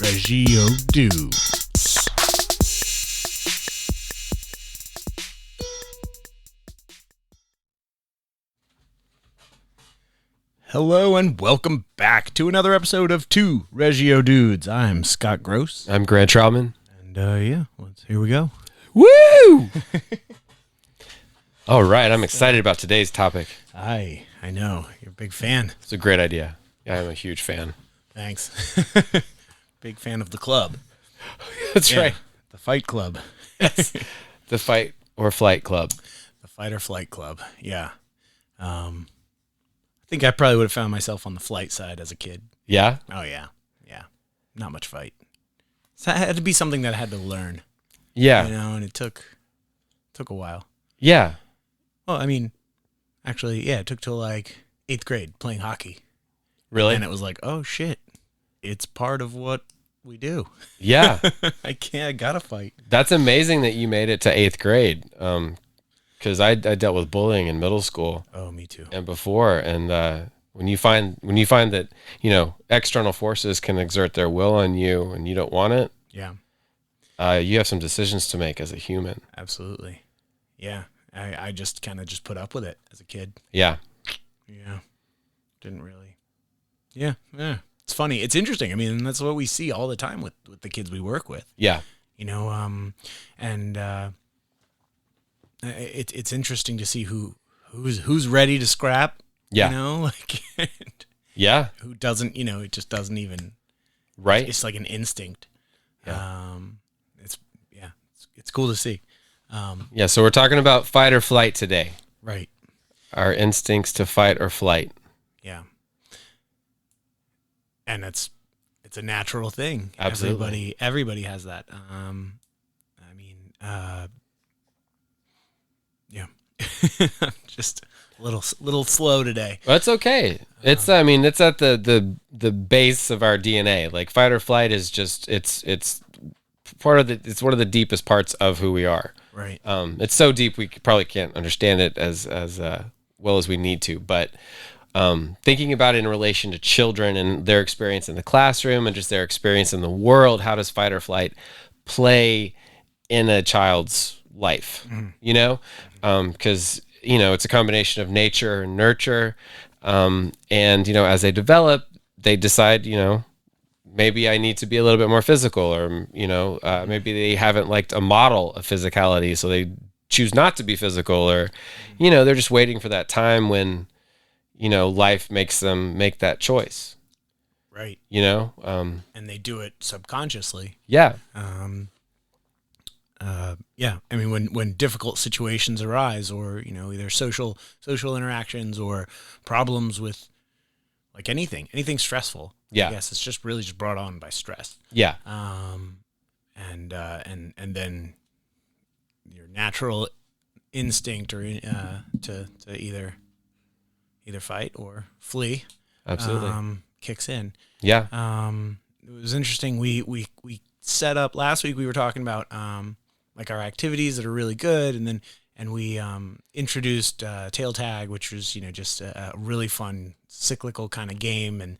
Reggio Dudes. Hello and welcome back to another episode of Two Reggio Dudes. I'm Scott Gross. I'm Grant Troutman. And here we go. Woo! All right, I'm excited about today's topic. I know. You're a big fan. It's a great idea. Yeah, I'm a huge fan. Thanks. Big fan of the club. That's right. The Fight Club. Yes. The Fight or Flight Club. The Fight or Flight Club. Yeah. I think I probably would have found myself on the flight side as a kid. Yeah? Oh, yeah. Yeah. Not much fight. So it had to be something that I had to learn. Yeah. You know, and it took a while. Yeah. Well, I mean, actually, yeah, it took till like 8th grade playing hockey. Really? And it was like, oh, shit. It's part of what we do. Yeah. I gotta fight. That's amazing that you made it to 8th grade. Because I dealt with bullying in middle school. Oh, me too. And before. And when you find that, you know, external forces can exert their will on you and you don't want it. Yeah. You have some decisions to make as a human. Absolutely. Yeah. I just kind of just put up with it as a kid. Yeah. Yeah. Didn't really. Yeah. Yeah. It's funny. It's interesting. I mean, that's what we see all the time with the kids we work with. Yeah. You know, it's interesting to see who's ready to scrap. Yeah. You know, like Yeah. who doesn't, you know, it just doesn't even. Right. It's like an instinct. Yeah. It's cool to see. Yeah, so we're talking about fight or flight today. Right. Our instincts to fight or flight. Yeah. And it's a natural thing. Absolutely. Everybody has that. Yeah. Just a little slow today. Well, that's okay. It's at the base of our DNA. Like fight or flight is just it's one of the deepest parts of who we are. Right. It's so deep we probably can't understand it as well as we need to, but thinking about it in relation to children and their experience in the classroom and just their experience in the world, how does fight or flight play in a child's life? Mm. You know, because you know it's a combination of nature and nurture, and you know as they develop, they decide maybe I need to be a little bit more physical, or maybe they haven't liked a model of physicality, so they choose not to be physical, or they're just waiting for that time when life makes them make that choice. Right. And they do it subconsciously. Yeah. Yeah. I mean, when difficult situations arise, or either social interactions or problems with like anything stressful. Yeah. Yes, it's just really just brought on by stress. Yeah. And then your natural instinct or to either fight or flee. Absolutely. Kicks in. Yeah. It was interesting. We set up last week. We were talking about like our activities that are really good, and we introduced tail tag, which was just a really fun cyclical kind of game, and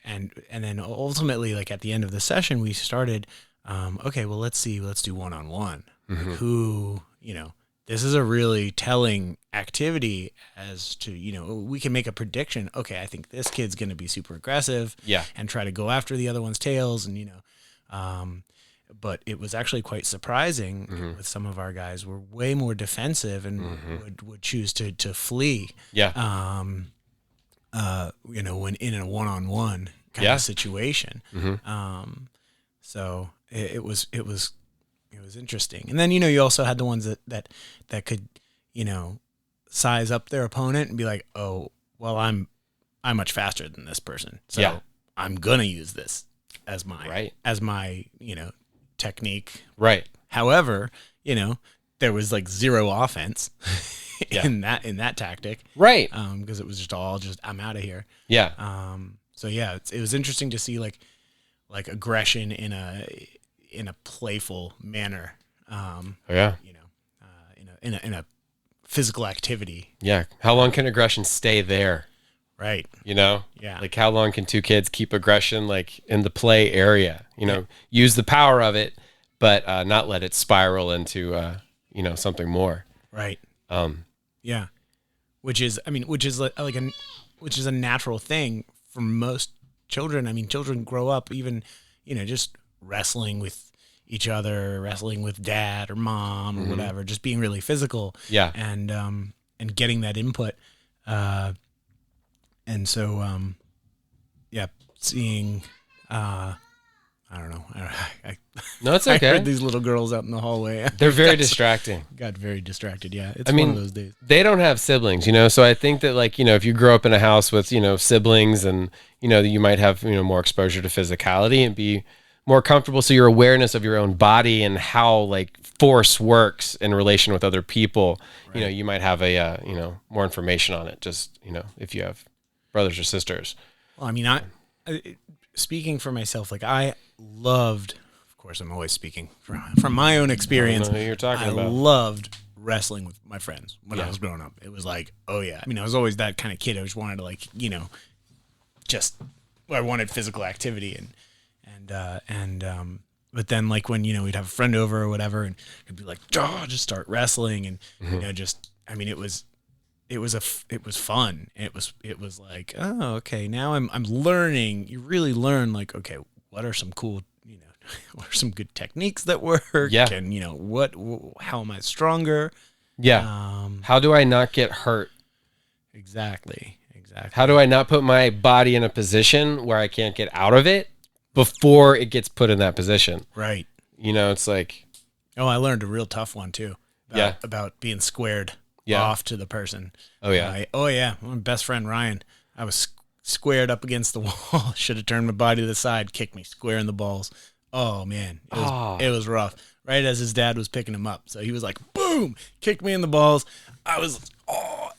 then ultimately, like at the end of the session, we started. Okay, well let's do one-on-one. Mm-hmm. Like who this is a really telling activity as to we can make a prediction. Okay, I think this kid's going to be super aggressive. Yeah. And try to go after the other one's tails, and but it was actually quite surprising. Mm-hmm. With some of our guys were way more defensive and Mm-hmm. would choose to flee. Yeah. When in a one-on-one kind Yeah. of situation. Mm-hmm. So it was interesting. And then you also had the ones that could size up their opponent and be like, oh well, I'm much faster than this person, so Yeah. I'm gonna use this as my Right. technique. Right. However, there was like zero offense Yeah. in that tactic, Right. because it was just I'm out of here. Yeah. So yeah, it was interesting to see like aggression in a playful manner. Yeah. In a physical activity. Yeah. How long can aggression stay there? Right. You know, Yeah. like how long can two kids keep aggression like in the play area? You know, use the power of it, but not let it spiral into something more. Right. Um, Yeah. Which is which is a natural thing for most children. I mean, children grow up even, just wrestling with each other, wrestling with dad or mom or whatever, just being really physical. Yeah. And getting that input. And so, seeing, I don't know. No, it's I okay. heard these little girls out in the hallway. They're very distracting. Got very distracted. Yeah. It's one of those days. They don't have siblings, so I think that if you grow up in a house with, siblings and, you might have, more exposure to physicality and be more comfortable. So your awareness of your own body and how like force works in relation with other people, Right. You might have a, more information on it just, if you have brothers or sisters. Well, I mean, speaking for myself, like I loved, of course, I'm always speaking from my own experience. I don't know who you're talking about. I loved wrestling with my friends when I was growing up. It was like, oh yeah. I mean, I was always that kind of kid. I just wanted to I wanted physical activity but then like when, we'd have a friend over or whatever and it'd be like, just start wrestling. And, it was fun. It was like, oh, okay. Now I'm learning. You really learn like, okay, what are some cool, what are some good techniques that work? Yeah. And, how am I stronger? Yeah. How do I not get hurt? Exactly. How do I not put my body in a position where I can't get out of it before it gets put in that position? Right. It's like, oh, I learned a real tough one too. About being squared off to the person. Oh yeah. My best friend Ryan, I was squared up against the wall. Should have turned my body to the side, kicked me square in the balls. Oh man, it was rough. Right as his dad was picking him up, so he was like, boom, kicked me in the balls. I was,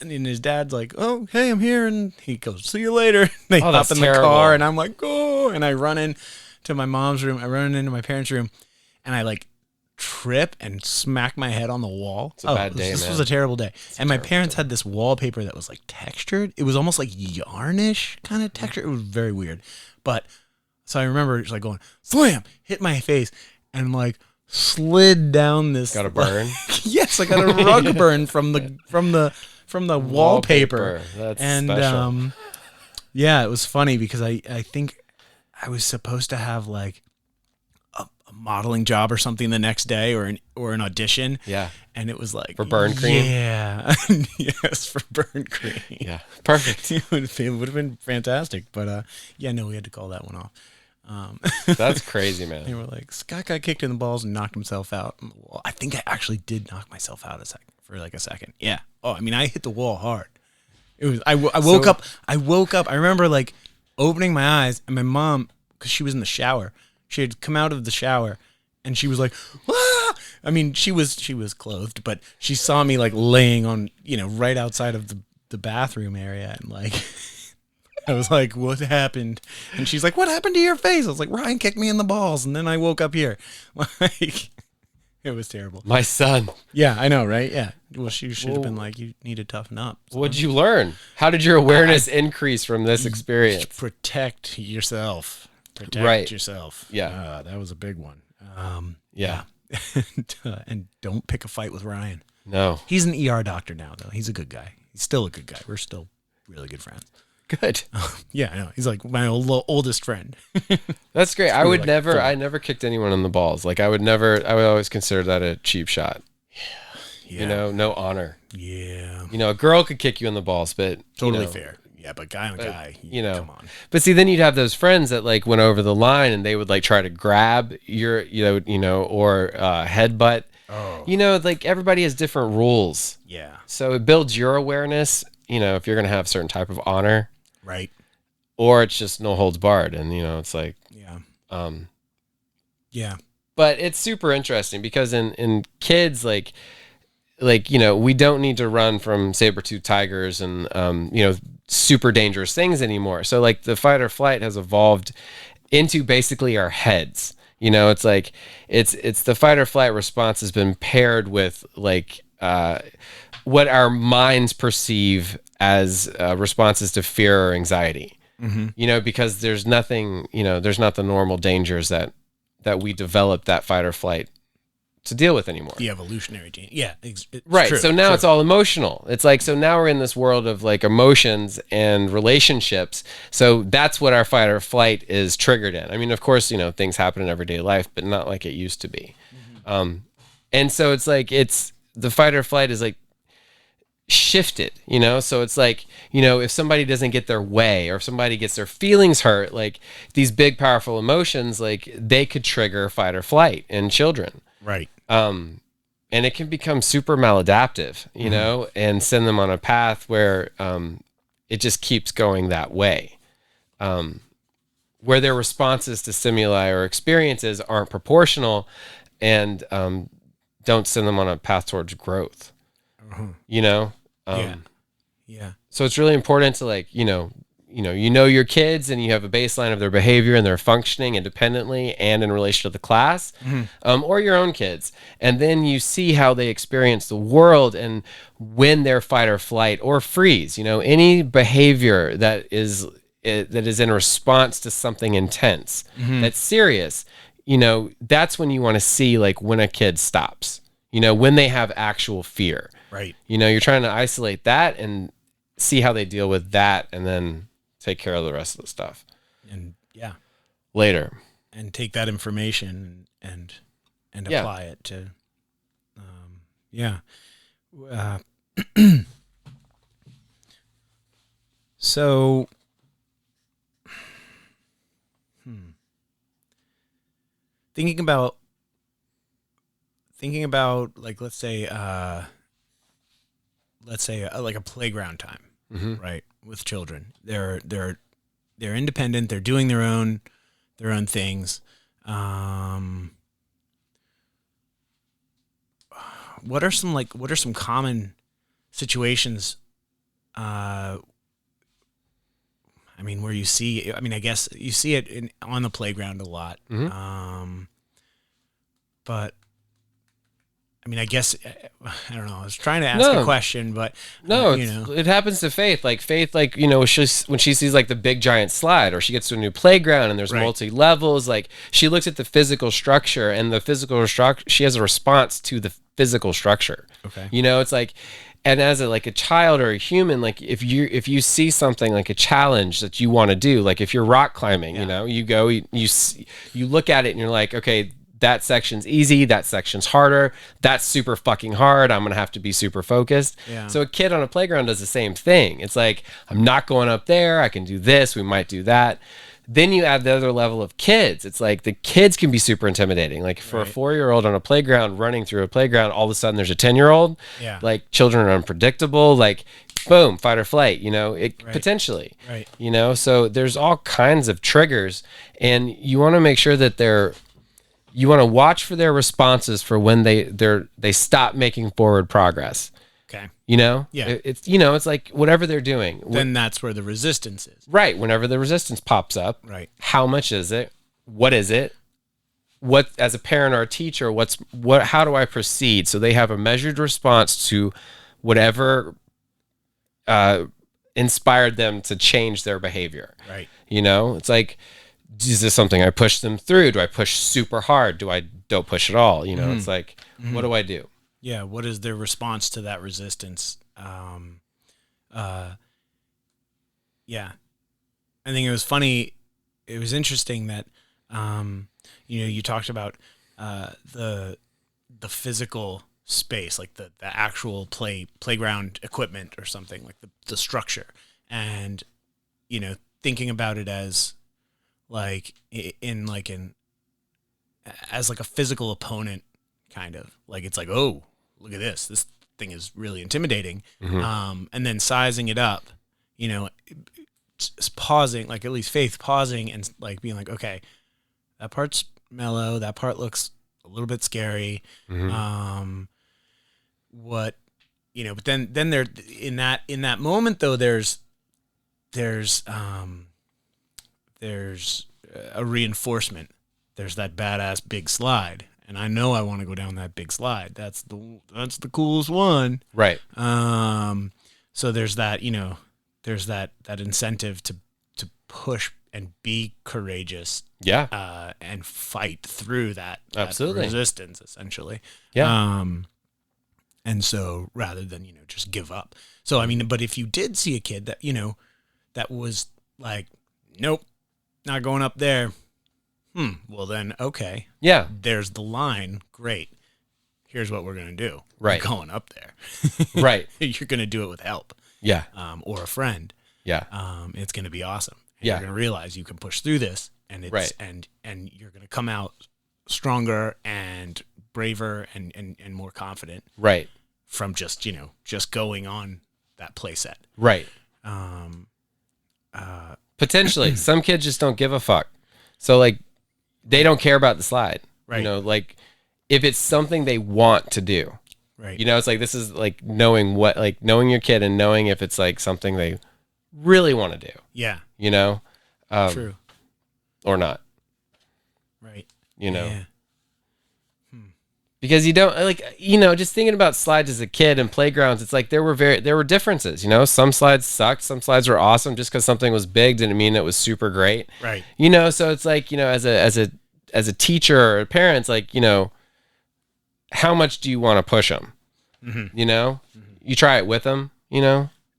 and then his dad's like, oh, hey, I'm here, and he goes, see you later. They hop in the car, and I'm like, oh, and I run into my mom's room. I run into my parents' room, and I like trip and smack my head on the wall. It's a bad day, This man. was a terrible day. And my parents had this wallpaper that was like textured. It was almost like yarnish kind of texture. It was very weird. But so I remember just like going, slam, hit my face, and like slid down this. Got a burn? Yes, I got a rug burn from the wallpaper. That's and special. yeah, it was funny because I think I was supposed to have like a modeling job or something the next day or an audition. Yeah. And it was like For burn cream? Yeah. Yes, for burn cream. Yeah. Perfect. It would have been fantastic. But we had to call that one off. That's crazy, man. They were like, Scott got kicked in the balls and knocked himself out on the wall. I think I actually did knock myself out for a second. Yeah. Oh, I mean, I hit the wall hard. It was. I woke up. I remember like opening my eyes and my mom, because she was in the shower. She had come out of the shower, and she was like, "Ah!" I mean, she was clothed, but she saw me like laying on, right outside of the bathroom area, and like. I was like, what happened? And she's like, what happened to your face? I was like, Ryan kicked me in the balls. And then I woke up here. Like, it was terrible. My son. Yeah, I know, right? Yeah. Well, she should have been like, you need to toughen up. So. What'd you learn? How did your awareness increase from this experience? Protect yourself. Right. Yourself. Yeah. That was a big one. Yeah. And don't pick a fight with Ryan. No. He's an ER doctor now, though. He's a good guy. He's still a good guy. We're still really good friends. Good. Yeah, I know. He's like my oldest friend. That's great. I would like I never kicked anyone in the balls. Like I would always consider that a cheap shot. Yeah. No honor. Yeah. A girl could kick you in the balls, but Totally fair. Yeah, but guy on guy, come on. But see, then you'd have those friends that like went over the line and they would like try to grab your, or headbutt. Oh. Like everybody has different rules. Yeah. So it builds your awareness, if you're going to have a certain type of honor. Right. Or it's just no holds barred. And, it's like, yeah. Yeah. But it's super interesting because in kids, like, we don't need to run from saber-toothed tigers and, super dangerous things anymore. So like the fight or flight has evolved into basically our heads. It's like, it's the fight or flight response has been paired with like, what our minds perceive as responses to fear or anxiety. You know, because there's nothing, you know, there's not the normal dangers that we develop that fight or flight to deal with anymore. The evolutionary gene. Yeah. It's right. true, So now it's all emotional. It's like, so now we're in this world of like emotions and relationships. So that's what our fight or flight is triggered in. I mean, of course, you know, things happen in everyday life, but not like it used to be. And so it's like, it's the fight or flight is like shifted, you know? So it's like, you know, if somebody doesn't get their way or if somebody gets their feelings hurt, like these big, powerful emotions, like they could trigger fight or flight in children. Right. And it can become super maladaptive, you know, and send them on a path where it just keeps going that way, where their responses to stimuli or experiences aren't proportional and don't send them on a path towards growth, you know? Yeah. So it's really important to like, you know your kids and you have a baseline of their behavior and their functioning independently and in relation to the class, or your own kids. And then you see how they experience the world and when they're fight or flight or freeze, you know, any behavior that is in response to something intense, that's serious, you know, that's when you want to see like when a kid stops, you know, when they have actual fear. Right. You know, you're trying to isolate that and see how they deal with that and then take care of the rest of the stuff. And yeah. Later. And take that information and apply it to, so, thinking about like, let's say like a playground time, right? With children, they're independent. They're doing their own things. What are some common situations? I mean, where you see, I mean, I guess you see it on the playground a lot. But I mean, I guess, I don't know. I was trying to ask a question, but no, you know, it happens to Faith. Like Faith, like, you know, when she sees like the big giant slide or she gets to a new playground and there's multi levels, like she looks at the physical structure and the physical structure, she has a response to the physical structure. Okay. You know, it's like, and as a child or a human, like if you see something like a challenge that you want to do, like if you're rock climbing, you know, you go, you look at it and you're like, okay, that section's easy, that section's harder, that's super fucking hard, I'm gonna have to be super focused. So a kid on a playground does the same thing. It's like, I'm not going up there, I can do this, we might do that. Then you add the other level of kids. It's like the kids can be super intimidating. Like for a 4-year-old on a playground running through a playground, all of a sudden there's a 10-year-old. Like children are unpredictable, like boom, fight or flight, you know, potentially. You know, so there's all kinds of triggers and you want to make sure that you want to watch for their responses for when they stop making forward progress. Okay. You know? Yeah. It's, you know, it's like whatever they're doing. Then that's where the resistance is. Right. Whenever the resistance pops up. Right. How much is it? What is it? What, as a parent or a teacher, how do I proceed? So they have a measured response to whatever inspired them to change their behavior. Right. You know, it's like, is this something I push them through? Do I push super hard? Don't push at all? You know, it's like, what do I do? Yeah. What is their response to that resistance? Yeah. I think it was funny. It was interesting that, you know, you talked about, the physical space, like the actual playground equipment or something, like the structure, and, you know, thinking about it as like as like a physical opponent, kind of like, it's like, oh, look at this thing is really intimidating. And then sizing it up, you know, just pausing, like at least Faith pausing and like being like, okay, that part's mellow, that part looks a little bit scary. What, you know, but then there, in that moment though, there's a reinforcement. There's that badass big slide, and I know I want to go down that big slide. That's the coolest one. Right. So there's that, there's that incentive to push and be courageous. Yeah. And fight through that Absolutely. resistance, essentially. Yeah. And so rather than, just give up. So, I mean, but if you did see a kid that, that was like, nope, not going up there. Well then, okay. Yeah. There's the line. Great. Here's what we're going to do. Right. You're going up there. Right. You're going to do it with help. Yeah. Or a friend. Yeah. It's going to be awesome. And Yeah. You're going to realize you can push through this, and it's Right. and you're going to come out stronger and braver and more confident Right. from just going on that play set. Right. Potentially, some kids just don't give a fuck. So like, they don't care about the slide. Right. Like if it's something they want to do. Right. It's like, this is like knowing your kid and knowing if it's like something they really want to do. Yeah. True. Or not. Right. Yeah. Because you don't like, just thinking about slides as a kid and playgrounds, it's like there were differences, some slides sucked, some slides were awesome. Just because something was big didn't mean it was super great. Right. So it's like, as a teacher or a parent, it's like, how much do you want to push them? Mm-hmm. You try it with them,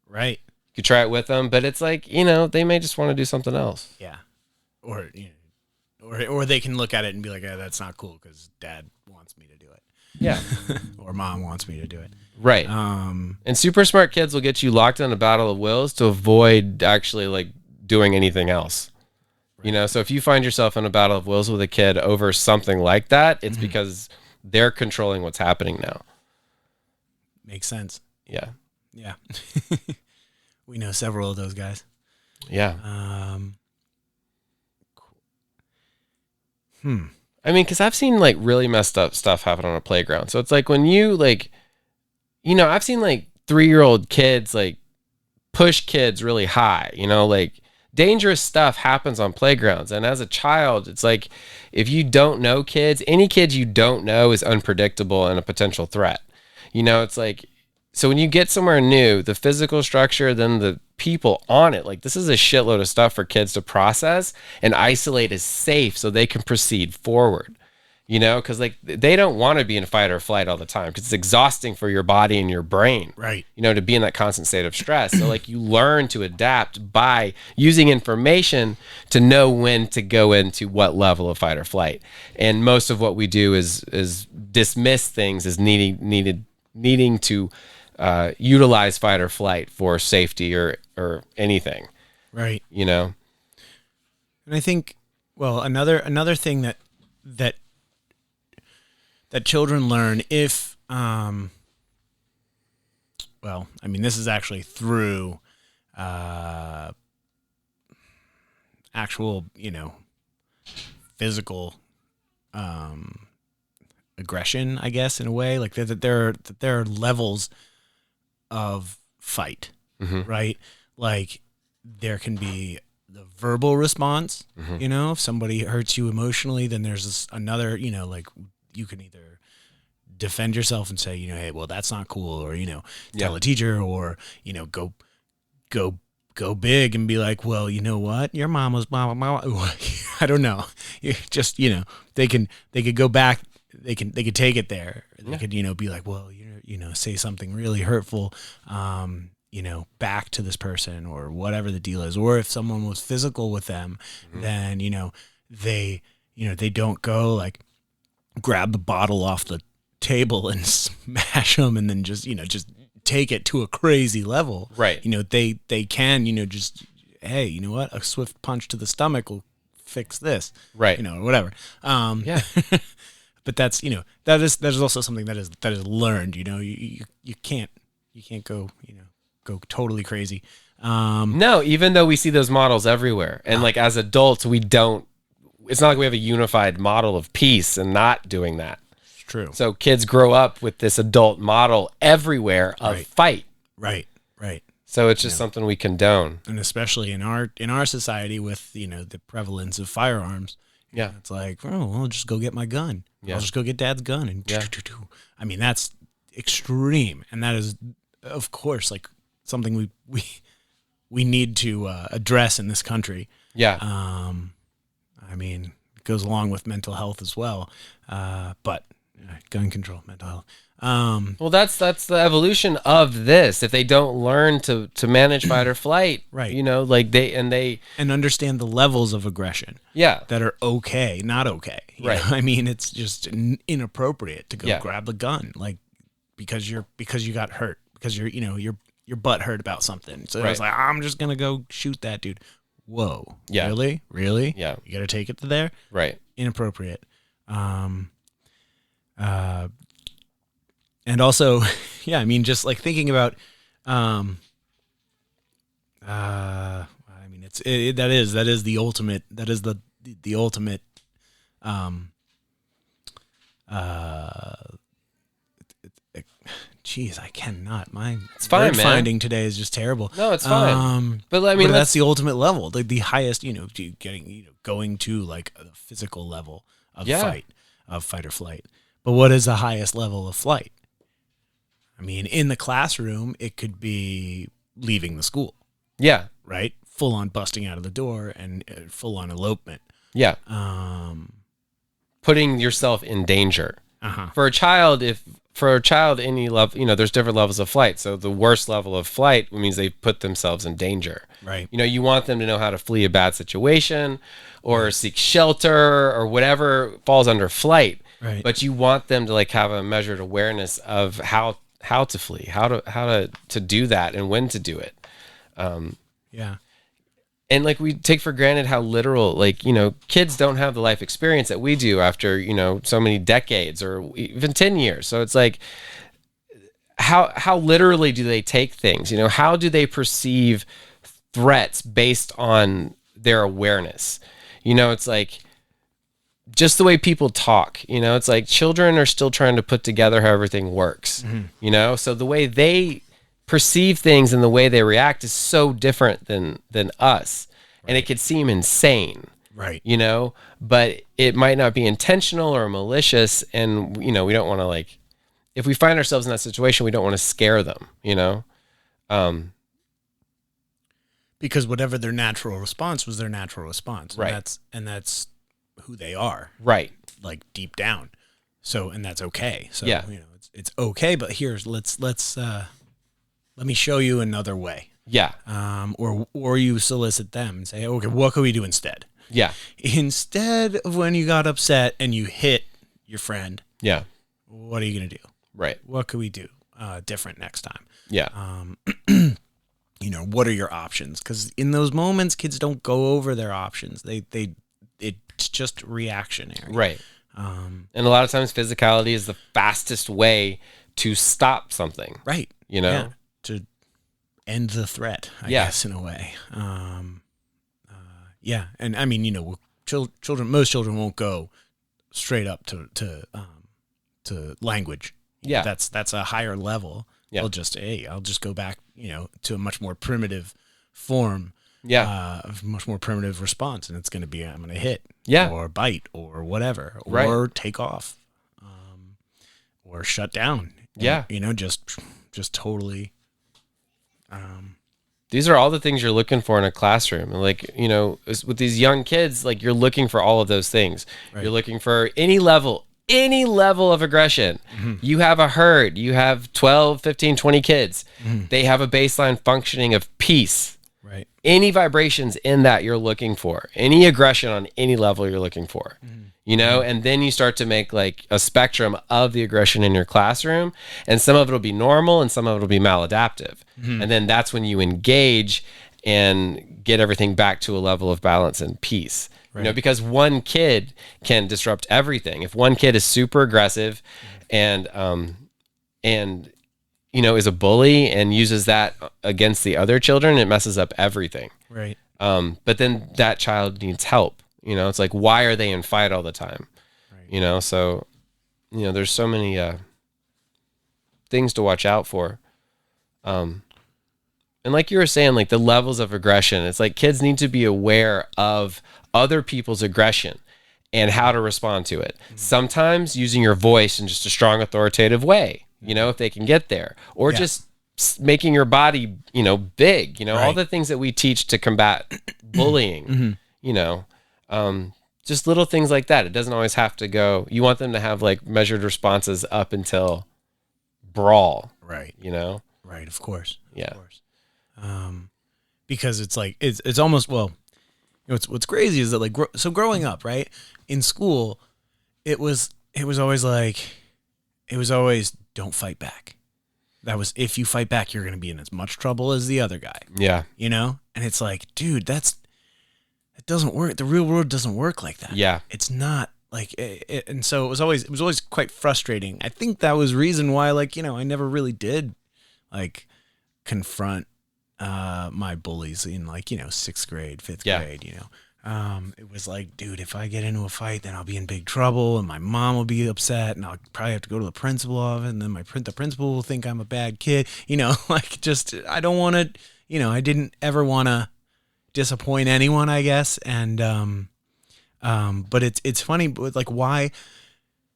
Right. you try it with them, but it's like, they may just want to do something else. Yeah. Or or they can look at it and be like, that's not cool because dad wants me to do it. Yeah. Or mom wants me to do it. Right. And super smart kids will get you locked in a battle of wills to avoid actually like doing anything else. Right. So if you find yourself in a battle of wills with a kid over something like that, it's because they're controlling what's happening now. Makes sense. Yeah. Yeah. We know several of those guys. Yeah. I mean, because I've seen like really messed up stuff happen on a playground. So it's like when you like, I've seen like 3-year-old kids like push kids really high, like dangerous stuff happens on playgrounds. And as a child, it's like if you don't know kids, any kids you don't know is unpredictable and a potential threat. It's like, so when you get somewhere new, the physical structure, then the people on it, like this is a shitload of stuff for kids to process and isolate as safe so they can proceed forward, because like they don't want to be in fight or flight all the time because it's exhausting for your body and your brain, right? To be in that constant state of stress. So like you learn to adapt by using information to know when to go into what level of fight or flight. And most of what we do is dismiss things as needing to utilize fight or flight for safety or anything. Right. And I think, well, another thing that children learn if, well, I mean, this is actually through, actual, physical, aggression, I guess, in a way, like that there are levels of fight, right? Like there can be the verbal response, if somebody hurts you emotionally, then there's another, like you can either defend yourself and say, hey, well, that's not cool, or, tell a teacher, or, go big and be like, well, you know what? Your mom was blah, blah, blah. I don't know. You just, they could go back. They could take it there. They could, be like, well, say something really hurtful, back to this person or whatever the deal is. Or if someone was physical with them, then, they don't go like grab the bottle off the table and smash them and then just take it to a crazy level. Right. They can, just, hey, you know what? A swift punch to the stomach will fix this. Right. Or whatever. Yeah. But that's, that is also something that is learned, you can't go, go totally crazy. No, even though we see those models everywhere and like as adults, it's not like we have a unified model of peace and not doing that. It's true. So kids grow up with this adult model everywhere of fight. Right. So it's just something we condone. And especially in our society with, the prevalence of firearms. Yeah. It's like, oh, well, just go get my gun. I'll just go get dad's gun and Yeah. I mean, that's extreme, and that is, of course, like something we need to address in this country. Yeah. I mean, it goes along with mental health as well, but gun control, mental health. Well, that's the evolution of this. If they don't learn to manage fight or flight, Right. You know, like they And understand the levels of aggression. Yeah. That are okay, not okay. You Right. know? I mean, it's just inappropriate to go Yeah. grab a gun, like because you got hurt, because your butt hurt about something. So I was Right. like, I'm just gonna go shoot that dude. Whoa. Yeah. Really? Yeah. You got to take it to there. Right. Inappropriate. And also, yeah, I mean, just like thinking about, I mean, that is the ultimate, that is the ultimate, geez, I cannot. It's fine, word man. finding today is just terrible. No, it's fine. But I mean, that's the ultimate level, the highest, going to like a physical level of fight or flight. But what is the highest level of flight? I mean, in the classroom, it could be leaving the school, yeah. right? Full on busting out of the door and full on elopement. Yeah. Putting yourself in danger. For a child, any level, there's different levels of flight. So the worst level of flight means they put themselves in danger. Right. You want them to know how to flee a bad situation or seek shelter or whatever falls under flight. Right. But you want them to like have a measured awareness of how to flee, how to do that and when to do it. Yeah. And like we take for granted how literal, like, kids don't have the life experience that we do after, so many decades or even 10 years. So it's like, how literally do they take things? How do they perceive threats based on their awareness? It's like just the way people talk, it's like children are still trying to put together how everything works, so the way they perceive things and the way they react is so different than us. Right. And it could seem insane, right? But it might not be intentional or malicious. And, we don't want to, like, if we find ourselves in that situation, we don't want to scare them, because whatever their natural response was their natural response. Right. And that's who they are. Right. Like deep down. So, and that's okay. So, yeah. It's okay, but let's let me show you another way. Yeah. Or you solicit them and say, okay, what can we do instead? Yeah. Instead of when you got upset and you hit your friend. Yeah. What are you going to do? Right. What can we do different next time? Yeah. What are your options? Because in those moments, kids don't go over their options. It's just reactionary. Right. And a lot of times physicality is the fastest way to stop something. Right. Yeah. To end the threat, I guess, in a way. Yeah. And I mean, most children won't go straight up to language. Yeah. That's a higher level. Yeah. I'll just go back, to a much more primitive form. Yeah. A much more primitive response. And it's going to be, I'm going to hit. Yeah. Or bite or whatever. Right. Or take off. Or shut down. Yeah. Just totally. These are all the things you're looking for in a classroom. And like, with these young kids, like you're looking for all of those things. Right. You're looking for any level of aggression. Mm-hmm. You have a herd, you have 12, 15, 20 kids. Mm-hmm. They have a baseline functioning of peace. Right. Any vibrations in that you're looking for, any aggression on any level you're looking for, and then you start to make like a spectrum of the aggression in your classroom, and some of it will be normal and some of it will be maladaptive. Mm-hmm. And then that's when you engage and get everything back to a level of balance and peace. Right. Because one kid can disrupt everything. If one kid is super aggressive and is a bully and uses that against the other children, it messes up everything. Right. But then that child needs help. It's like, why are they in fight all the time? Right. So, there's so many things to watch out for. And like you were saying, like the levels of aggression, it's like kids need to be aware of other people's aggression and how to respond to it. Sometimes using your voice in just a strong, authoritative way, if they can get there, or just making your body, big, all the things that we teach to combat bullying, just little things like that. It doesn't always have to go. You want them to have like measured responses up until brawl, right? Right. Of course. Yeah. Of course. Because it's like, it's almost, well, what's crazy is that like, so growing up, right, in school, it was always don't fight back. That was, if you fight back, you're going to be in as much trouble as the other guy. Yeah. And it's like, dude, it doesn't work. The real world doesn't work like that. Yeah. It's not like, and so it was always quite frustrating. I think that was reason why, like, I never really did like confront my bullies in like, 6th grade, 5th grade, it was like, dude, if I get into a fight, then I'll be in big trouble and my mom will be upset and I'll probably have to go to the principal office and then the principal will think I'm a bad kid, like just, I don't want to, I didn't ever want to disappoint anyone, I guess. And, but it's funny, but like why,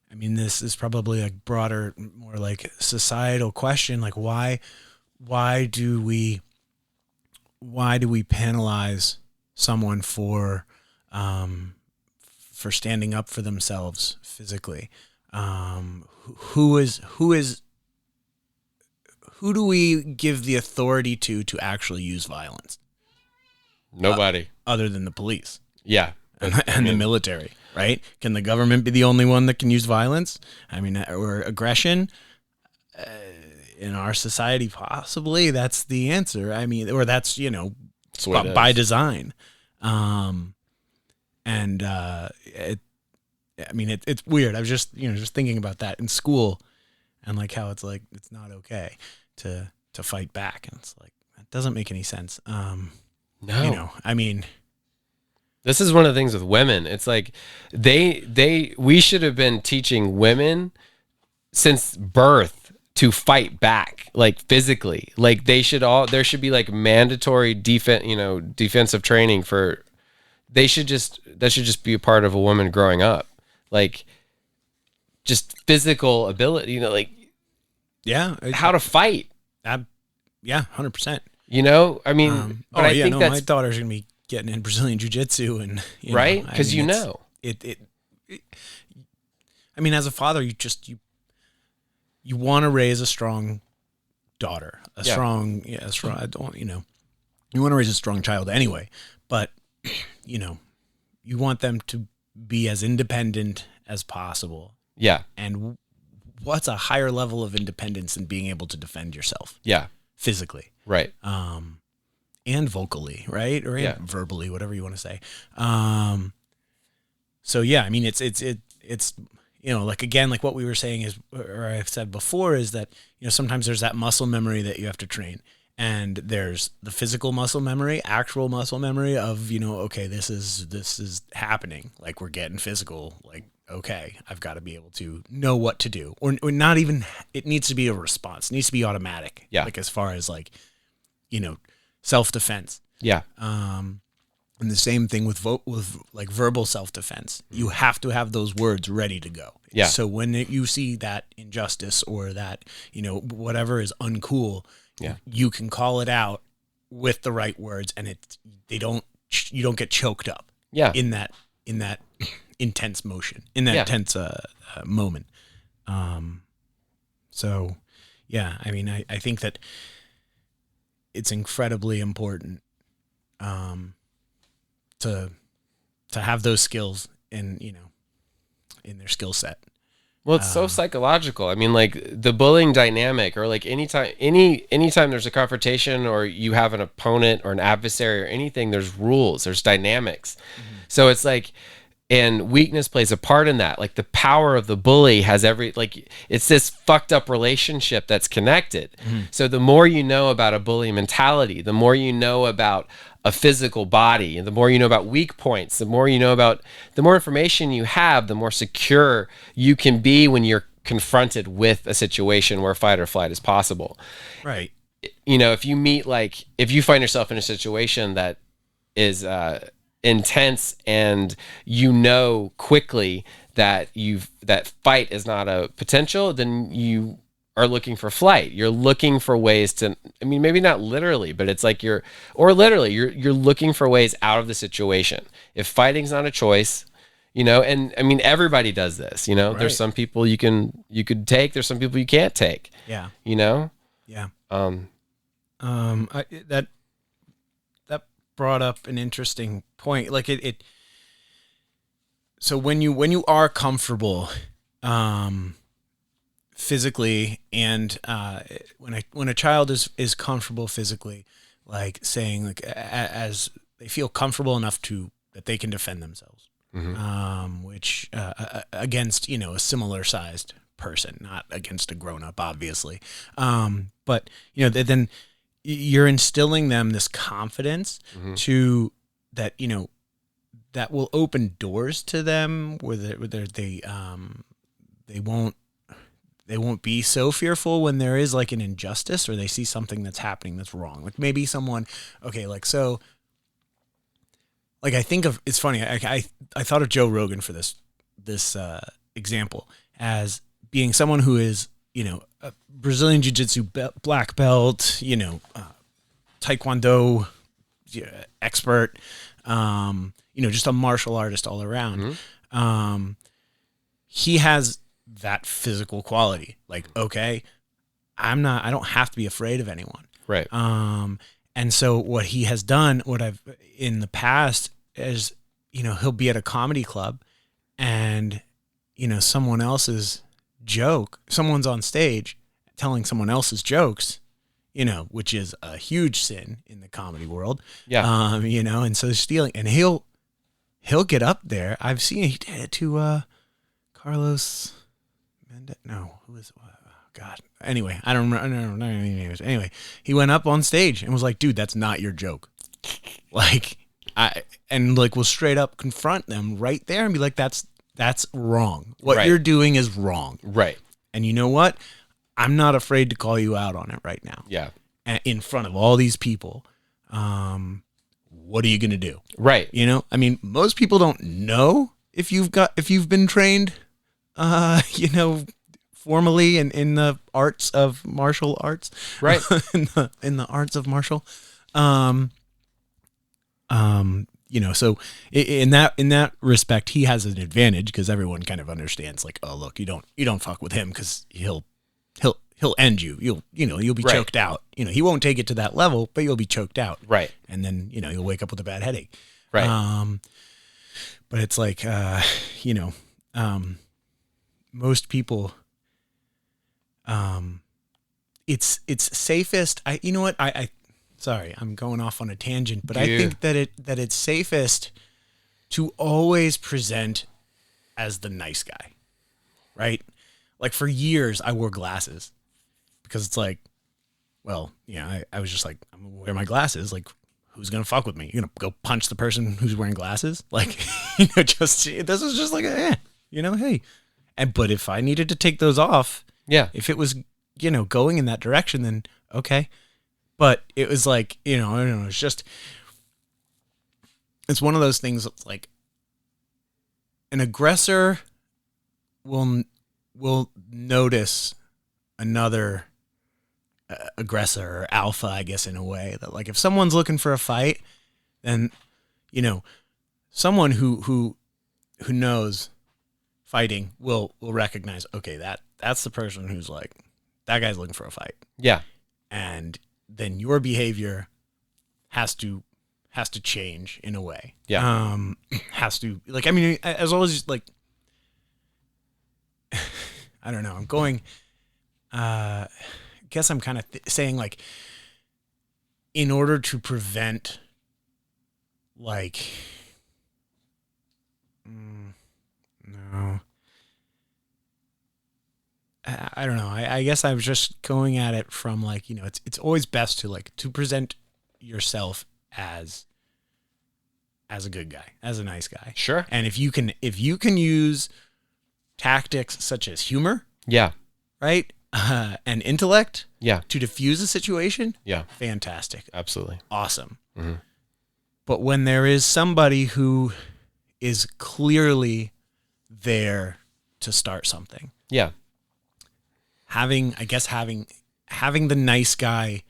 I mean, this is probably a broader, more like societal question. Like why do we penalize someone for standing up for themselves physically? Who do we give the authority to actually use violence? Nobody other than the police. Yeah. And the military, right? Can the government be the only one that can use violence? I mean, or aggression? In our society, possibly that's the answer. I mean, or that's, by design. It's weird. I was just thinking about that in school and like how it's like, it's not okay to fight back. And it's like, that doesn't make any sense. No. I mean, this is one of the things with women. It's like we should have been teaching women since birth to fight back, like physically. Like there should be like mandatory defensive training that should just be a part of a woman growing up. Like just physical ability, how to fight. Yeah, 100%. I mean, but I think my daughter's going to be getting in Brazilian jiu-jitsu and right. Cause it, I mean, as a father, you want to raise a strong daughter, strong, I don't, you want to raise a strong child anyway, but you want them to be as independent as possible. Yeah. And what's a higher level of independence than being able to defend yourself? Yeah. Physically. Right. And vocally, right? Or verbally, whatever you want to say. So yeah, I mean, it's like, again, like what we were saying is, or I've said before, is that, sometimes there's that muscle memory that you have to train. And there's the physical muscle memory, actual muscle memory of, okay, this is happening. Like we're getting physical. Like, okay, I've got to be able to know what to do, or not even, it needs to be a response. It needs to be automatic. Yeah. Like as far as like, self-defense. Yeah. And the same thing with like verbal self-defense. You have to have those words ready to go. Yeah. So when you see that injustice or that, whatever is uncool, you can call it out with the right words, and you don't get choked up. Yeah. In that intense motion, in that intense moment. So yeah, I mean, I think that it's incredibly important to have those skills in their skill set. Well, it's so psychological. I mean, like the bullying dynamic, or like anytime there's a confrontation or you have an opponent or an adversary or anything, there's rules, there's dynamics. Mm-hmm. So it's like, and weakness plays a part in that. Like the power of the bully has it's this fucked up relationship that's connected. Mm-hmm. So the more you know about a bully mentality, the more you know about a physical body, and the more you know about weak points, the more information you have, the more secure you can be when you're confronted with a situation where fight or flight is possible. Right. If you find yourself in a situation that is intense and you know quickly that that fight is not a potential, then you are looking for flight. You're looking for ways to, I mean, maybe not literally, but it's like you're looking for ways out of the situation. If fighting's not a choice, you know, and I mean, everybody does this, you know, there's Right. some people you could take, there's some people you can't take, Yeah. you know? Yeah. Um, That brought up an interesting point. Like so when you are comfortable, physically, and when a child is comfortable physically, like saying like as they feel comfortable enough that they can defend themselves, which against, you know, a similar sized person, not against a grown up, obviously, but you know, then you're instilling them this confidence to that, you know, that will open doors to them where they won't be so fearful when there is like an injustice or they see something that's happening that's wrong. Like maybe someone, okay, like, so like I think of, it's funny, I thought of Joe Rogan for this example as being someone who is, you know, a Brazilian Jiu-Jitsu black belt, you know, Taekwondo expert, you know, just a martial artist all around. He has that physical quality. Like, okay, I don't have to be afraid of anyone. right. And so what he has done, what I've in the past is, you know, he'll be at a comedy club and, you know, someone's on stage telling someone else's jokes, you know, which is a huge sin in the comedy world. Yeah. You know, and so stealing, and he'll get up there. I've seen he did it to Carlos Mendez. No, who is? Oh, God. Anyway, I don't remember. Anyway, he went up on stage and was like, "Dude, that's not your joke." Like, will straight up confront them right there and be like, "That's wrong. What Right. you're doing is wrong." Right. And you know what? I'm not afraid to call you out on it right now. Yeah. In front of all these people. What are you going to do? Right. You know, I mean, most people don't know if you've been trained, you know, formally in the arts of martial arts, Right. in the arts of martial, you know, so in that respect, he has an advantage because everyone kind of understands, like, oh, look, you don't fuck with him because he'll end you. You'll be Right. choked out. You know, he won't take it to that level, but you'll be choked out. Right. And then, you know, you'll wake up with a bad headache. Right. But it's like, you know, most people, it's safest. You know what? Sorry, I'm going off on a tangent, but I think that it's safest to always present as the nice guy, right? Like for years I wore glasses because it's like, well, yeah, I was just like, I'm gonna wear my glasses. Like, who's gonna fuck with me? You're gonna go punch the person who's wearing glasses? Like, you know, this is just like, you know, hey. But if I needed to take those off, Yeah. if it was, you know, going in that direction, then okay. But it was like, you know, I don't know. It's one of those things that's like an aggressor will notice another aggressor or alpha, I guess, in a way that, like, if someone's looking for a fight, then, you know, someone who knows fighting will recognize, okay, that's the person who's like, that guy's looking for a fight. Yeah. And then your behavior has to change in a way. Yeah. Has to, like, I mean, as long as, like, I don't know, I'm going, I guess I'm kind of saying, like, in order to prevent, like, no, I don't know. I guess I was just going at it from, like, you know, it's always best to, like, to present yourself as a good guy, as a nice guy. Sure. And if you can use tactics such as humor, Yeah. right, and intellect, Yeah. to diffuse a situation, Yeah. fantastic, Absolutely. awesome. Mm-hmm. But when there is somebody who is clearly there to start something, Yeah. having the nice guy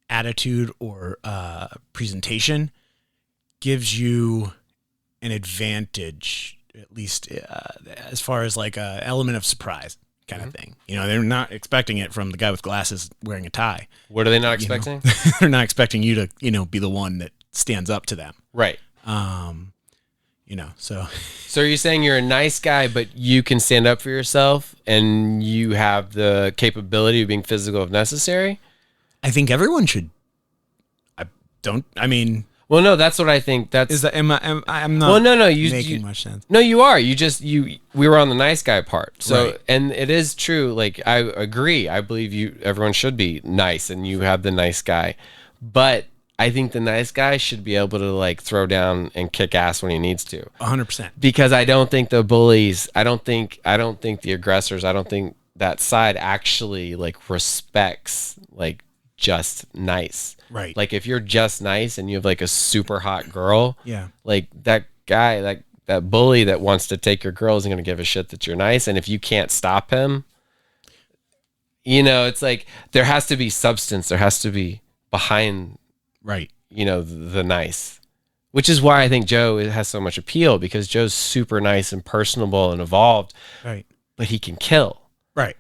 attitude or presentation gives you an advantage, at least as far as like a element of surprise kind of thing. You know, they're not expecting it from the guy with glasses wearing a tie. What are they not You expecting? know? They're not expecting you to, you know, be the one that stands up to them. Right. You know, so So are you saying you're a nice guy, but you can stand up for yourself and you have the capability of being physical if necessary? I think everyone should. I mean, Well, no, that's what I think. That's is that I'm not well, no, you making much sense. No, you are. We were on the nice guy part. So, Right. and it is true. Like, I agree. I believe everyone should be nice and you have the nice guy. But I think the nice guy should be able to like throw down and kick ass when he needs to. 100%. Because I don't think the bullies, I don't think the aggressors, I don't think that side actually like respects like just nice. Right. Like if you're just nice and you have like a super hot girl, Yeah. like that guy, that bully that wants to take your girl isn't going to give a shit that you're nice. And if you can't stop him, you know, it's like there has to be substance. There has to be behind, Right. you know, the nice, which is why I think Joe has so much appeal, because Joe's super nice and personable and evolved, Right. but he can kill. Right.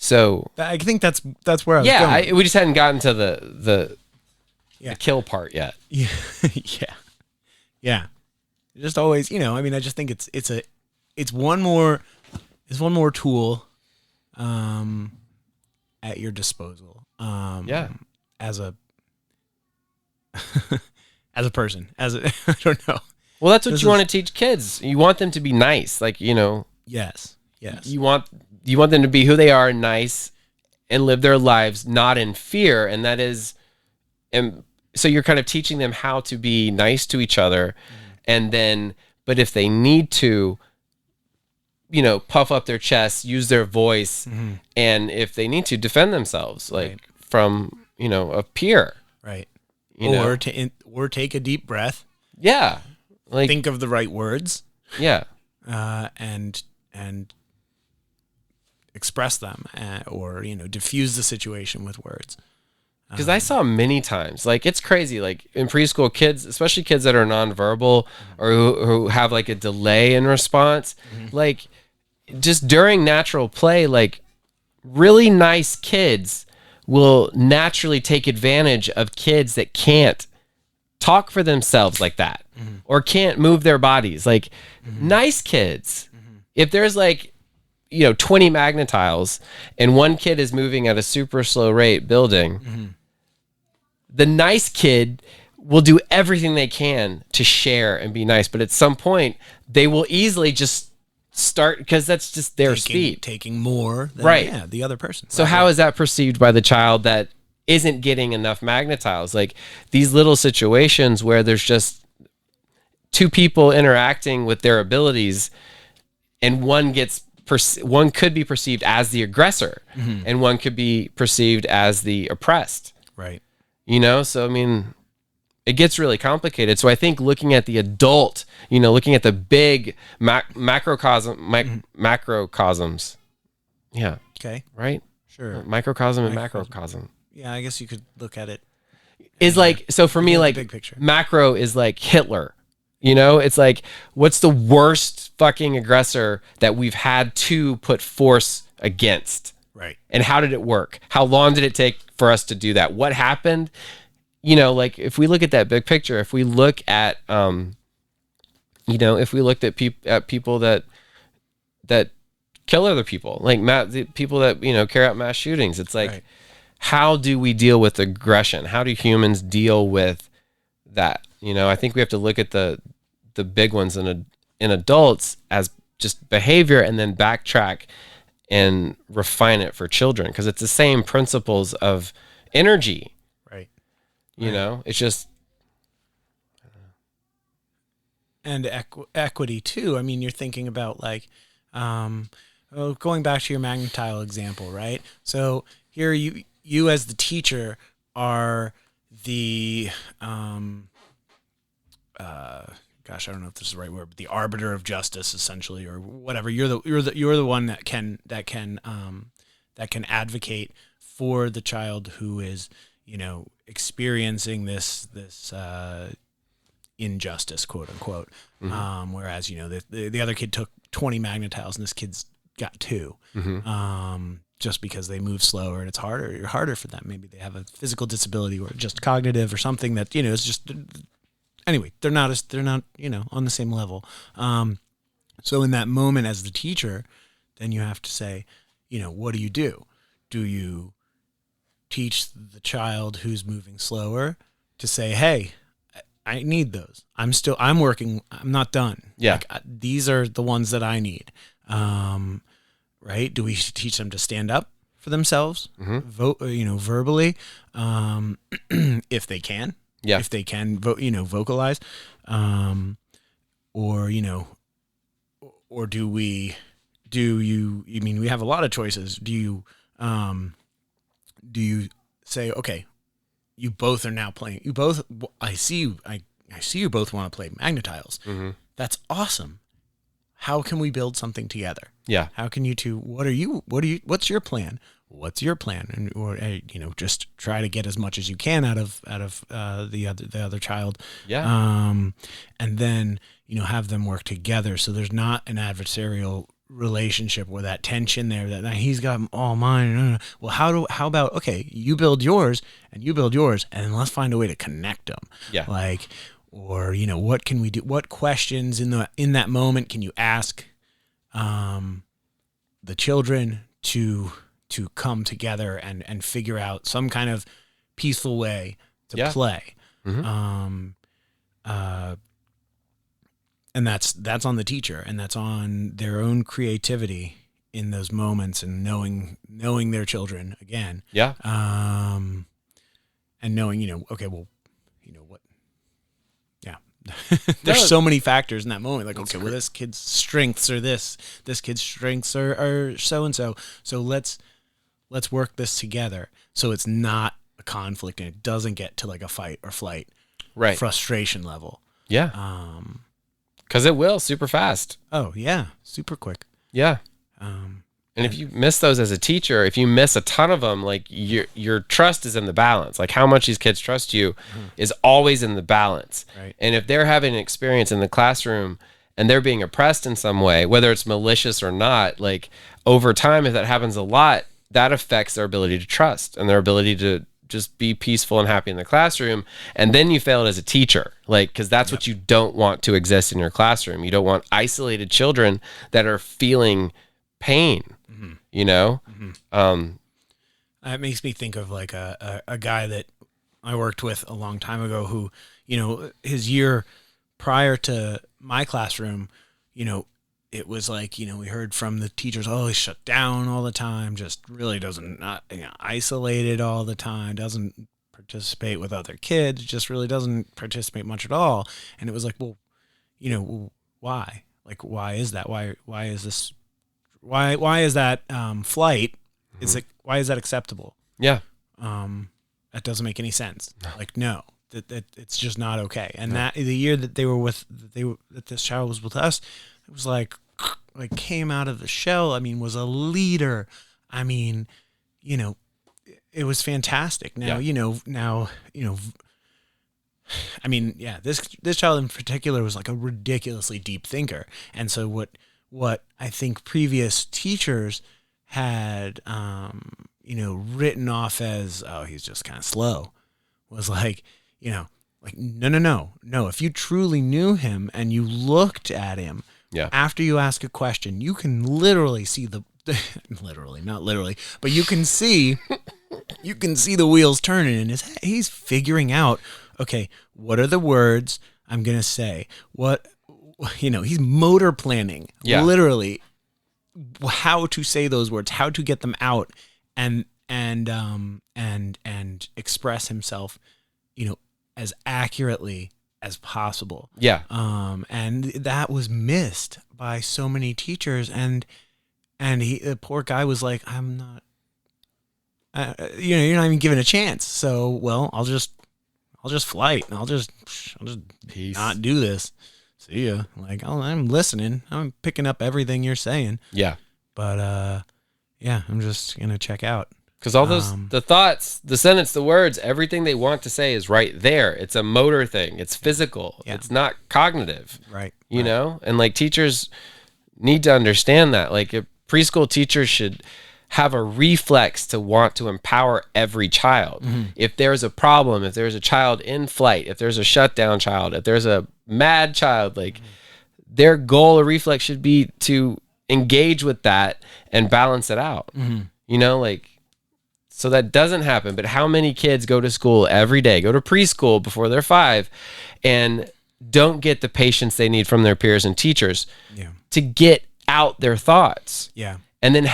So I think that's where I was yeah, going. we just hadn't gotten to the Yeah. kill part yet. Yeah. Yeah. Just always, you know, I mean, I just think it's one more tool at your disposal. Yeah. As a as a person, I don't know. Well, that's what you want to teach kids. You want them to be nice. Like, you know, Yes. you want them to be who they are, nice, and live their lives not in fear. And that is, and so you're kind of teaching them how to be nice to each other. And then, but if they need to, you know, puff up their chests, use their voice, and if they need to defend themselves, like Right. from, you know, a peer, Right. you know? Or take a deep breath, Yeah. Like, think of the right words, yeah. and express them, or, you know, diffuse the situation with words. Because I saw many times, like, it's crazy, like in preschool, kids, especially kids that are nonverbal or who have like a delay in response, like just during natural play, like really nice kids will naturally take advantage of kids that can't talk for themselves like that or can't move their bodies. Like nice kids, if there's like, you know, 20 magnetiles and one kid is moving at a super slow rate building, the nice kid will do everything they can to share and be nice. But at some point, they will easily just start, because that's just their speed. Taking more than Right. the other person. So how is that perceived by the child that isn't getting enough magnetiles? Like these little situations where there's just two people interacting with their abilities, and one could be perceived as the aggressor, and one could be perceived as the oppressed. Right. You know, so I mean, it gets really complicated. So I think looking at the adult, you know, looking at the big macrocosms, yeah, Okay. right, Sure. microcosm and Microcosm. macrocosm Yeah, I guess you could look at it. is like, so for me, the like big picture. macro is like Hitler. You know, it's like, what's the worst fucking aggressor that we've had to put force against? Right. And how did it work? How long did it take for us to do that? What happened? You know, like if we look at that big picture, if we look at, you know, if we looked at people that kill other people, like the people that, you know, carry out mass shootings, it's like, Right. how do we deal with aggression? How do humans deal with that? You know, I think we have to look at the big ones in adults as just behavior, and then backtrack and refine it for children, because it's the same principles of energy. Right. You know, it's just, And equity too. I mean, you're thinking about like, going back to your magnetile example, right? So here you as the teacher are the gosh, I don't know if this is the right word, but the arbiter of justice, essentially, or whatever. You're the one that can advocate for the child who is, experiencing this injustice, quote unquote. Whereas the other kid took 20 magnetiles and this kid's got 2. Just because they move slower and it's harder for them. Maybe they have a physical disability or just cognitive or something that is just. Anyway, they're not on the same level. So in that moment as the teacher, then you have to say, what do? Do you teach the child who's moving slower to say, hey, I need those. I'm working. I'm not done. Yeah. These are the ones that I need. Right. Do we teach them to stand up for themselves? Verbally, if they can. Yeah. If they can vocalize, or we have a lot of choices. Do you say, okay, you both are now playing, I see you both want to play magnetiles. That's awesome. How can we build something together? Yeah. How can you two, what's your plan? What's your plan? Or just try to get as much as you can out of the other child. Yeah. And then, have them work together. So there's not an adversarial relationship where that tension there that he's got all mine. Well, how about, okay, you build yours and you build yours and let's find a way to connect them. Yeah. Or, what can we do? What questions in that moment can you ask, the children to come together and figure out some kind of peaceful way to play. And that's on the teacher, and that's on their own creativity in those moments and knowing their children again. Yeah. And knowing, okay, well, what? Yeah. There's so many factors in that moment. Like, okay, well, this kid's strengths are this kid's strengths are so-and-so. So let's work this together so it's not a conflict and it doesn't get to like a fight or flight, frustration level. Yeah. Because it will super fast. Oh, yeah. Super quick. Yeah. And if you miss those as a teacher, if you miss a ton of them, like your trust is in the balance. Like how much these kids trust you is always in the balance. Right. And if they're having an experience in the classroom and they're being oppressed in some way, whether it's malicious or not, like over time, if that happens a lot, that affects their ability to trust and their ability to just be peaceful and happy in the classroom. And then you failed as a teacher, like, because that's what you don't want to exist in your classroom. You don't want isolated children that are feeling pain, That makes me think of like a guy that I worked with a long time ago who, his year prior to my classroom, it was like, we heard from the teachers, oh, he's shut down all the time, just really not isolated all the time, doesn't participate with other kids, just really doesn't participate much at all. And it was like, well, why? Like, why is that? Why is this? Why is that flight? Is it? Why is that acceptable? Yeah. That doesn't make any sense. Like, no, that it's just not okay. And that the year that that this child was with us, it was like came out of the shell. I mean, was a leader. I mean, it was fantastic. Now, I mean, yeah, this child in particular was like a ridiculously deep thinker. And so what I think previous teachers had, written off as, oh, he's just kind of slow, was like, like, no. If you truly knew him and you looked at him after you ask a question, you can literally see literally, not literally, but you can see the wheels turning in his head. He's figuring out, okay, what are the words I'm going to say? He's motor planning, literally, how to say those words, how to get them out and express himself, as accurately as possible. Yeah. And that was missed by so many teachers. And the poor guy was like, I'm not, you're not even given a chance. So, well, I'll just I'll just flight. I'll just Peace. not do this. See ya. Like, oh, I'm listening. I'm picking up everything you're saying. Yeah. But yeah, I'm just gonna check out. Because all those, the thoughts, the sentence, the words, everything they want to say is right there. It's a motor thing. It's physical. Yeah. It's not cognitive. Right. You know? And like teachers need to understand that. Like a preschool teacher should have a reflex to want to empower every child. If there's a problem, if there's a child in flight, if there's a shutdown child, if there's a mad child, like their goal or reflex should be to engage with that and balance it out. You know, like, so that doesn't happen. But how many kids go to school every day, go to preschool before they're 5, and don't get the patience they need from their peers and teachers to get out their thoughts? Yeah. And then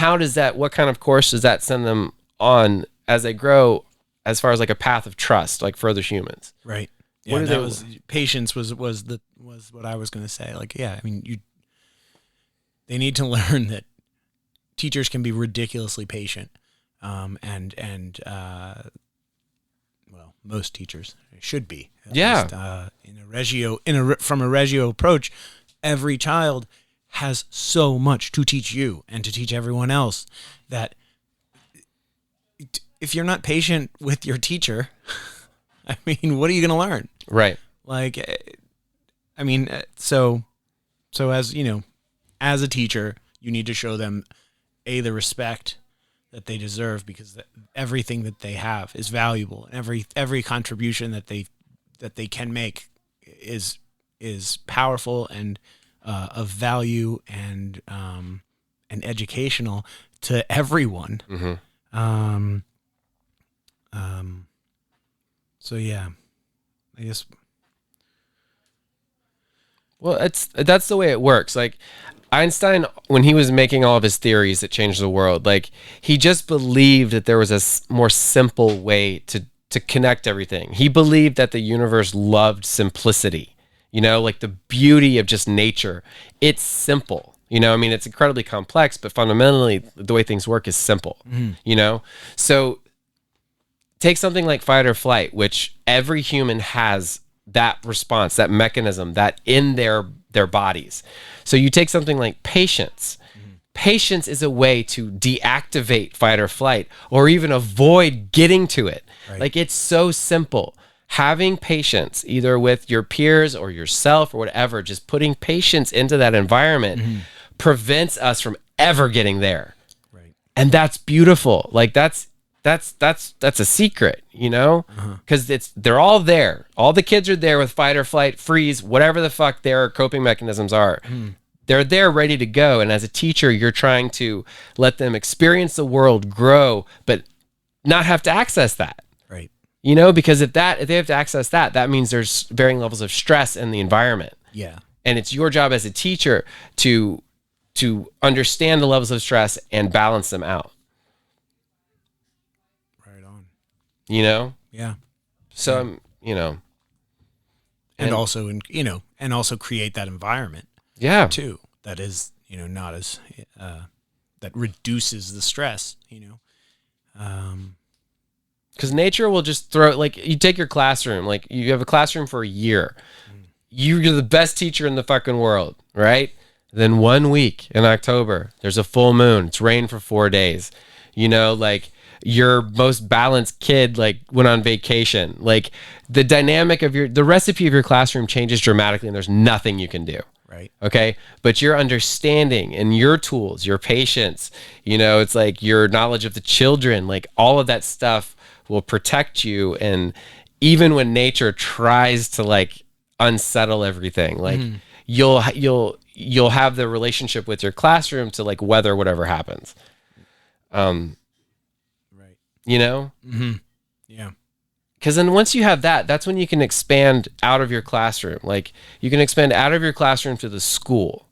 what kind of course does that send them on as they grow, as far as like a path of trust, like for other humans? Right. What Yeah, do that they- was patience was what I was gonna say. Like, yeah, I mean, they need to learn that teachers can be ridiculously patient, and well, most teachers should be. At least, in a Reggio, from a Reggio approach, every child has so much to teach you and to teach everyone else that if you're not patient with your teacher, I mean, what are you going to learn? Right. Like, I mean, so as you know, as a teacher, you need to show them the respect that they deserve, because everything that they have is valuable, and every contribution that they can make is powerful and of value and educational to everyone. So yeah, I guess. Well, that's the way it works. Like Einstein, when he was making all of his theories that changed the world, like he just believed that there was a more simple way to connect everything. He believed that the universe loved simplicity, you know, like the beauty of just nature. It's simple, you know, I mean, it's incredibly complex, but fundamentally the way things work is simple, you know? So take something like fight or flight, which every human has that response, that mechanism, that in their bodies. So you take something like patience. Patience is a way to deactivate fight or flight, or even avoid getting to it. Right. Like, it's so simple. Having patience, either with your peers or yourself or whatever, just putting patience into that environment prevents us from ever getting there. Right. And that's beautiful. Like that's a secret, you know, because they're all there. All the kids are there with fight or flight, freeze, whatever the fuck their coping mechanisms are. They're there ready to go. And as a teacher, you're trying to let them experience the world, grow, but not have to access that. Right. You know, because if they have to access that, that means there's varying levels of stress in the environment. Yeah. And it's your job as a teacher to understand the levels of stress and balance them out. You know? Yeah. So, you know. And also create that environment. Yeah. Too. That is, you know, not as, that reduces the stress, you know. Because nature will just throw, like, you take your classroom, like, you have a classroom for a year. You're the best teacher in the fucking world, right? Then 1 week in October, there's a full moon. It's rained for 4 days. You know, like, your most balanced kid like went on vacation. Like the dynamic of the recipe of your classroom changes dramatically, and there's nothing you can do. Right. Okay. But your understanding and your tools, your patience, you know, it's like your knowledge of the children, like all of that stuff will protect you. And even when nature tries to like unsettle everything, like you'll have the relationship with your classroom to like weather whatever happens. You know? Yeah. Because then once you have that, that's when you can expand out of your classroom. Like you can expand out of your classroom to the school,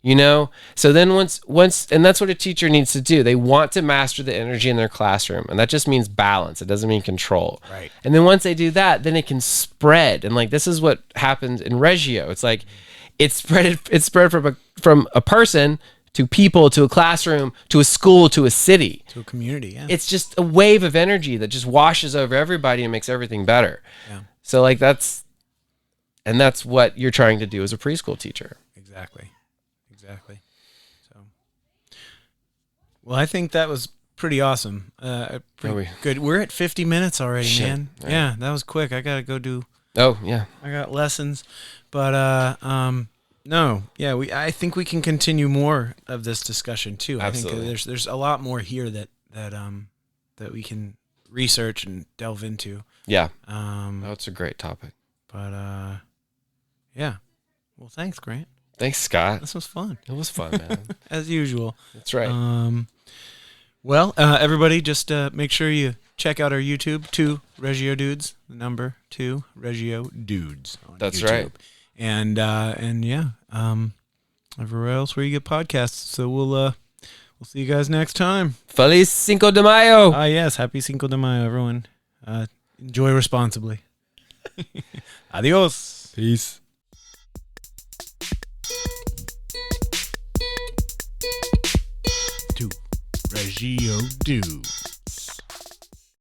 you know? So then once, and that's what a teacher needs to do. They want to master the energy in their classroom. And that just means balance. It doesn't mean control. Right. And then once they do that, then it can spread. And like, this is what happened in Reggio. It's like, it's spread from a person to people, to a classroom, to a school, to a city. To a community, yeah. It's just a wave of energy that just washes over everybody and makes everything better. Yeah. So like that's what you're trying to do as a preschool teacher. Exactly. So, well, I think that was pretty awesome. Pretty good. We're at 50 minutes already, man. Right. Yeah, that was quick. I got to go do. Oh, yeah. I got lessons, but no, yeah, I think we can continue more of this discussion too. Absolutely. I think there's a lot more here that we can research and delve into. Yeah. That's a great topic. But yeah. Well, thanks, Grant. Thanks, Scott. This was fun. It was fun, man. As usual. That's right. Well, everybody, just make sure you check out our YouTube, 2 Reggio Dudes, the number 2 Reggio Dudes. That's YouTube. right. And yeah, everywhere else where you get podcasts. So we'll see you guys next time. Feliz Cinco de Mayo. Yes, happy Cinco de Mayo, everyone. Enjoy responsibly. Adios. Peace. Reggio Dudes.